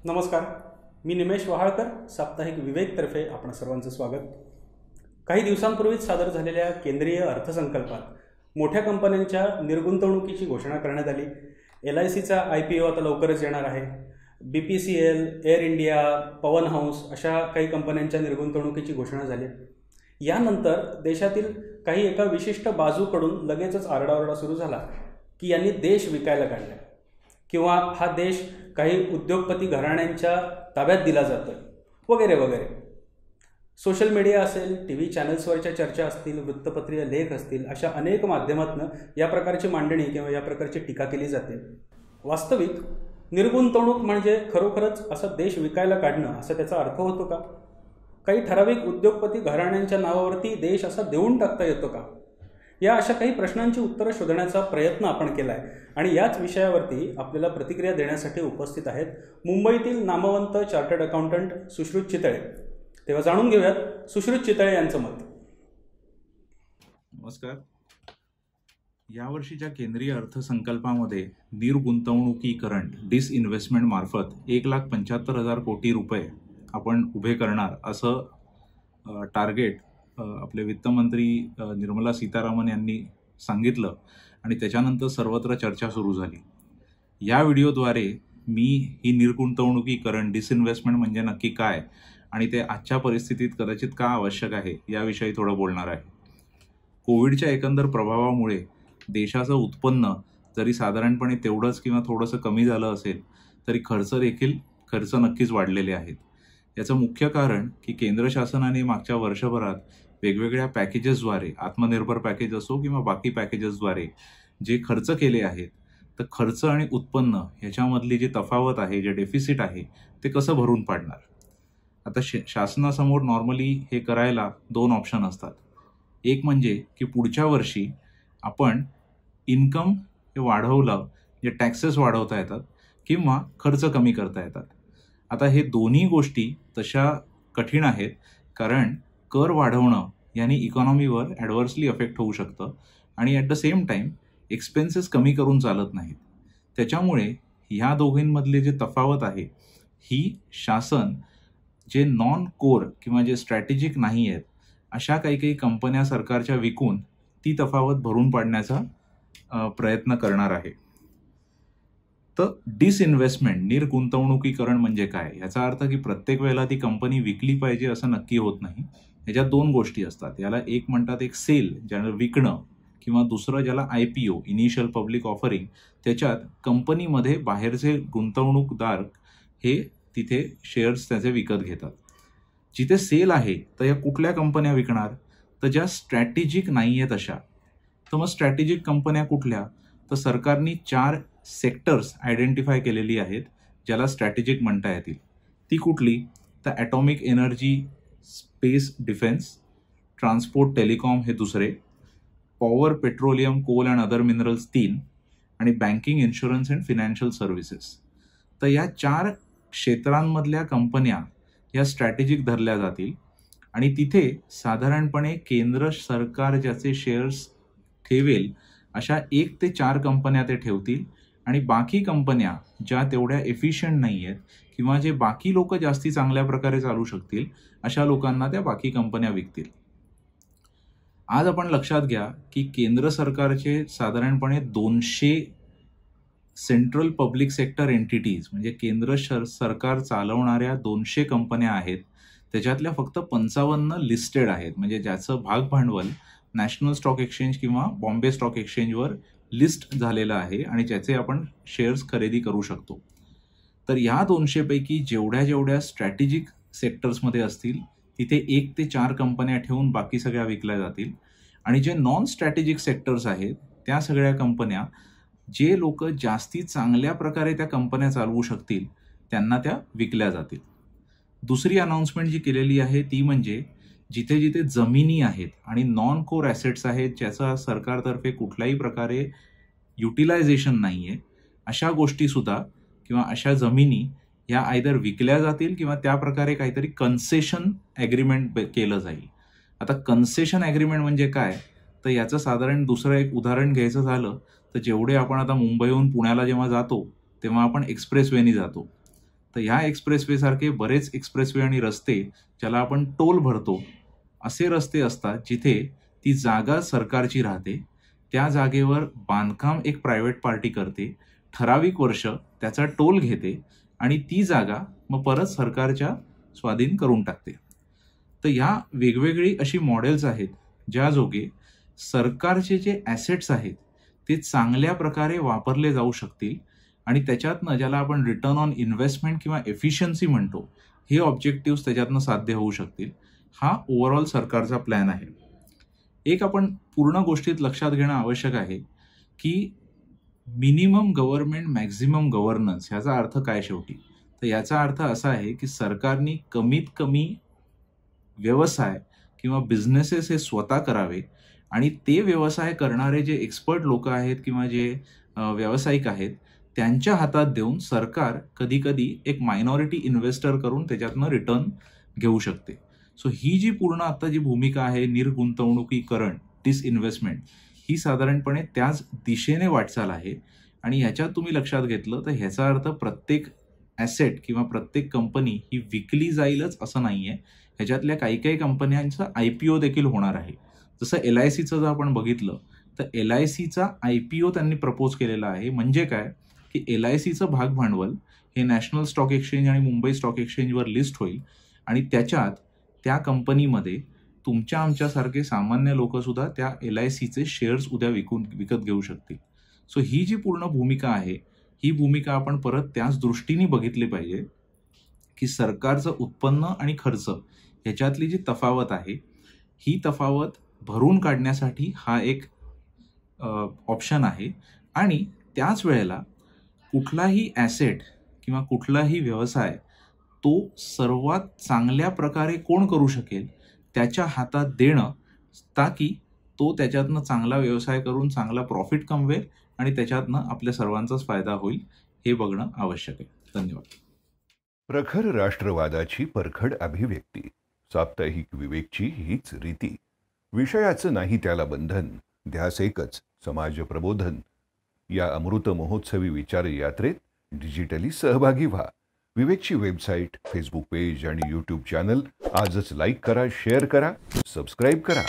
नमस्कार, मी निमेश वहाळकर. साप्ताहिक विवेकतर्फे आपण सर्वांचं स्वागत. काही दिवसांपूर्वीच सादर झालेल्या केंद्रीय अर्थसंकल्पात मोठ्या कंपन्यांच्या निर्गुंतवणुकीची घोषणा करण्यात आली. LICचा IPO आता लवकरच येणार आहे. BPCL, air India, Pawan Hans अशा काही कंपन्यांच्या निर्गुंतवणुकीची घोषणा झाली. यानंतर देशातील काही एका विशिष्ट बाजूकडून लगेचच आरडाओरडा सुरू झाला की यांनी देश विकायला काढला किंवा हा देश काही उद्योगपती घराण्यांच्या ताब्यात दिला जातो वगैरे वगैरे. सोशल मीडिया असेल, TV चॅनल्सवरच्या चर्चा असतील, वृत्तपत्रीय लेख असतील, अशा अनेक माध्यमातून या प्रकारची मांडणी किंवा या प्रकारची टीका केली जाते. वास्तविक निर्गुंतवणूक म्हणजे खरोखरच असा देश विकायला काढणं असा त्याचा अर्थ होतो का? काही ठराविक उद्योगपती घराण्यांच्या नावावरती देश असा देऊन टाकता येतो का? या अशा काही प्रश्नांची उत्तरं शोधण्याचा प्रयत्न आपण केला आहे आणि याच विषयावरती आपल्याला प्रतिक्रिया देण्यासाठी उपस्थित आहेत मुंबईतील नामवंत चार्टर्ड अकाउंटंट सुश्रुत चितळे. तेव्हा जाणून घेऊयात सुश्रुत चितळे यांचं मत. नमस्कार. यावर्षीच्या केंद्रीय अर्थसंकल्पामध्ये निर्गुंतवणुकीकरण डिसइन्व्हेस्टमेंट मार्फत 1,75,000 कोटी रुपये आपण उभे करणार असं टार्गेट आपले वित्तमंत्री निर्मला सीतारामन यांनी सांगितलं आणि त्याच्यानंतर सर्वत्र चर्चा सुरू झाली. या व्हिडिओद्वारे मी ही निर्गुंतवणुकीकरण डिसइन्व्हेस्टमेंट म्हणजे नक्की काय आणि ते आजच्या परिस्थितीत कदाचित का आवश्यक आहे याविषयी थोडं बोलणार आहे. कोविडच्या एकंदर प्रभावामुळे देशाचं उत्पन्न जरी साधारणपणे तेवढंच किंवा थोडंसं कमी झालं असेल तरी खर्च नक्कीच वाढलेले आहेत. याचं मुख्य कारण की केंद्र शासनाने मागच्या वर्षभरात वेगवेगळ्या पॅकेजेसद्वारे, आत्मनिर्भर पॅकेज असो किंवा बाकी पॅकेजेसद्वारे जे खर्च केले आहेत, तर खर्च आणि उत्पन्न ह्याच्यामधली जी तफावत आहे, जे डेफिसिट आहे, ते कसं भरून पाडणार. आता शासनासमोर नॉर्मली हे करायला 2 ऑप्शन असतात. एक म्हणजे की पुढच्या वर्षी आपण इन्कम हे वाढवलं, जे टॅक्सेस वाढवता येतात किंवा खर्च कमी करता येतात. आता हे दोन्ही गोष्टी तशा कठीण आहेत कारण कर वाढवणं याने इकॉनॉमीवर ॲडव्हर्सली अफेक्ट होऊ शकतं आणि at the same time expenses कमी करून चालत नाहीत. त्याच्यामुळे ह्या दोघींमधले जे तफावत आहे ही शासन जे नॉन कोर किंवा जे स्ट्रॅटेजिक नाही आहेत अशा काही कंपन्या सरकारच्या विकून ती तफावत भरून पाडण्याचा प्रयत्न करणार आहे. तर डिसइन्व्हेस्टमेंट निर्गुंतवणुकीकरण म्हणजे काय? याचा अर्थ की प्रत्येक वेळेला ती कंपनी विकली पाहिजे असं नक्की होत नाही. ह्याच्यात 2 गोष्टी असतात. याला एक म्हणतात एक सेल, ज्याला विकणं, किंवा दुसरं ज्याला IPO इनिशियल पब्लिक ऑफरिंग. त्याच्यात कंपनीमध्ये बाहेरचे गुंतवणूकदार हे तिथे शेअर्स त्याचे विकत घेतात. जिथे सेल आहे तर या कुठल्या कंपन्या विकणार? तर ज्या स्ट्रॅटेजिक नाही आहेत अशा. तर मग स्ट्रॅटेजिक कंपन्या कुठल्या? तर सरकारने 4 सेक्टर्स आयडेंटिफाय केलेली आहेत ज्याला स्ट्रॅटेजिक म्हणता येतील. ती कुठली? तर atomic energy, space defence, transport telecom हे दुसरे, power, petroleum, coal and other minerals 3 आणि banking, insurance and financial services. तर या 4 क्षेत्रांमधल्या कंपन्या या स्ट्रॅटेजिक धरल्या जातील आणि तिथे साधारणपणे केंद्र सरकार ज्याचे शेअर्स ठेवेल अशा 1 ते 4 कंपन्या ते ठेवतील आणि बाकी कंपन्या ज्या तेवढ्या एफिशियंट नाही आहेत किंवा जे बाकी लोक जास्ती चांगल्या प्रकारे चालू शकतील अशा लोकांना त्या बाकी कंपन्या विकतील. आज आपण लक्षात घ्या की केंद्र सरकारचे साधारणपणे 200 सेंट्रल पब्लिक सेक्टर एंटिटीज म्हणजे केंद्र सरकार चालवणाऱ्या 200 कंपन्या आहेत. त्याच्यातल्या फक्त 55 लिस्टेड आहेत, म्हणजे ज्याचं भाग भांडवल नॅशनल स्टॉक एक्सचेंज किंवा बॉम्बे स्टॉक एक्सचेंजवर लिस्ट झालेलं आहे आणि ज्याचे आपण शेअर्स खरेदी करू शकतो. तर या 200 पैकी जेवढ्या स्ट्रॅटेजिक सेक्टर्समध्ये असतील तिथे 1 ते 4 कंपन्या ठेवून बाकी सगळ्या विकल्या जातील आणि जे नॉन स्ट्रॅटेजिक सेक्टर्स आहेत त्या सगळ्या कंपन्या जे लोक जास्ती चांगल्या प्रकारे त्या कंपन्या चालवू शकतील त्यांना त्या विकल्या जातील. दुसरी अनाउन्समेंट जी केलेली आहे ती म्हणजे जिथे जिथे जमिनी आहेत आणि नॉन कोर ॲसेट्स आहेत ज्याचा सरकारतर्फे कुठल्याही प्रकारे युटिलायझेशन नाही आहे अशा गोष्टीसुद्धा किंवा अशा जमिनी ह्या आयदर विकल्या जातील किंवा त्या प्रकारे काहीतरी कन्सेशन ॲग्रीमेंट केलं जाईल. आता कन्सेशन ॲग्रीमेंट म्हणजे काय? तर याचं साधारण दुसरं एक उदाहरण घ्यायचं झालं तर जेवढे आपण आता मुंबईहून पुण्याला जेव्हा जातो तेव्हा आपण एक्सप्रेस वेनी जातो. तर ह्या एक्सप्रेसवे सारखे बरेच एक्सप्रेसवे आणि रस्ते ज्याला आपण टोल भरतो असे रस्ते असतात जिथे ती जागा सरकारची राहते, त्या जागेवर बांधकाम एक प्रायव्हेट पार्टी करते, ठराविक वर्ष त्याचा टोल घेते आणि ती जागा मग परत सरकारच्या स्वाधीन करून टाकते. तर या वेगवेगळी अशी मॉडेल्स आहेत ज्या जोगे सरकारचे जे ॲसेट्स आहेत ते चांगल्या प्रकारे वापरले जाऊ शकतील आणि त्याच्यातनं ज्याला आपण रिटर्न ऑन इन्व्हेस्टमेंट किंवा एफिशियन्सी म्हणतो, हे ऑब्जेक्टिव्ह त्याच्यातनं साध्य होऊ शकतील. हा ओव्हरऑल सरकारचा प्लॅन आहे. एक आपण पूर्ण गोष्टीत लक्षात घेणं आवश्यक आहे की मिनिमम गव्हर्नमेंट मॅक्झिमम गव्हर्नन्स ह्याचा अर्थ काय शेवटी. तर याचा अर्थ असा आहे की सरकारने कमीत कमी व्यवसाय किंवा बिझनेसेस हे स्वतः करावे आणि ते व्यवसाय करणारे जे एक्सपर्ट लोक आहेत किंवा जे व्यावसायिक आहेत त्यांच्या हातात देऊन सरकार कधी कधी एक मायनॉरिटी इन्व्हेस्टर करून त्याच्यातनं रिटर्न घेऊ शकते. सो ही जी पूर्ण आता जी भूमिका आहे निर्गुंतवणुकीकरण डिसइन्व्हेस्टमेंट, ही साधारणपणे त्याच दिशेने वाटचाल आहे. आणि ह्याच्यात तुम्ही लक्षात घेतलं तर ह्याचा अर्थ प्रत्येक ॲसेट किंवा प्रत्येक कंपनी ही विकली जाईलच असं नाहीये. ह्याच्यातल्या काही काही कंपन्यांचा IPO देखील होणार आहे. जसं LICचं जर आपण बघितलं तर LICचा IPO त्यांनी प्रपोज केलेला आहे. म्हणजे काय की LICचं भाग भांडवल हे नॅशनल स्टॉक एक्सचेंज आणि मुंबई स्टॉक एक्सचेंजवर लिस्ट होईल आणि त्याच्यात त्या कंपनीमध्ये तुमच्या आमच्यासारखे सामान्य लोक सुद्धा त्या LICचे शेअर्स उद्या विकत घेऊ शकतील. सो ही जी पूर्ण भूमिका आहे ही भूमिका आपण परत त्याच दृष्टीने बघितली पाहिजे की सरकारचं उत्पन्न आणि खर्च ह्याच्यातली जी तफावत आहे ही तफावत भरून काढण्यासाठी हा एक ऑप्शन आहे. आणि त्याच वेळेला कुठलाही ॲसेट किंवा कुठलाही व्यवसाय तो सर्वात चांगल्या प्रकारे कोण करू शकेल त्याच्या हातात देणं, ताकी तो त्याच्यातनं चांगला व्यवसाय करून चांगला प्रॉफिट कमवेल आणि त्याच्यातनं आपल्या सर्वांचाच फायदा होईल, हे बघणं आवश्यक आहे. धन्यवाद. प्रखर राष्ट्रवादाची परखड अभिव्यक्ती, साप्ताहिक विवेकची हीच रीती. विषयाचं नाही त्याला बंधन, ध्यास एकच समाज प्रबोधन. या अमृत महोत्सवी विचार यात्रेत डिजिटली सहभागी व्हा. विवेकची वेबसाईट, फेसबुक पेज आणि यूट्यूब चॅनल आजच लाईक करा, शेअर करा, सबस्क्राईब करा.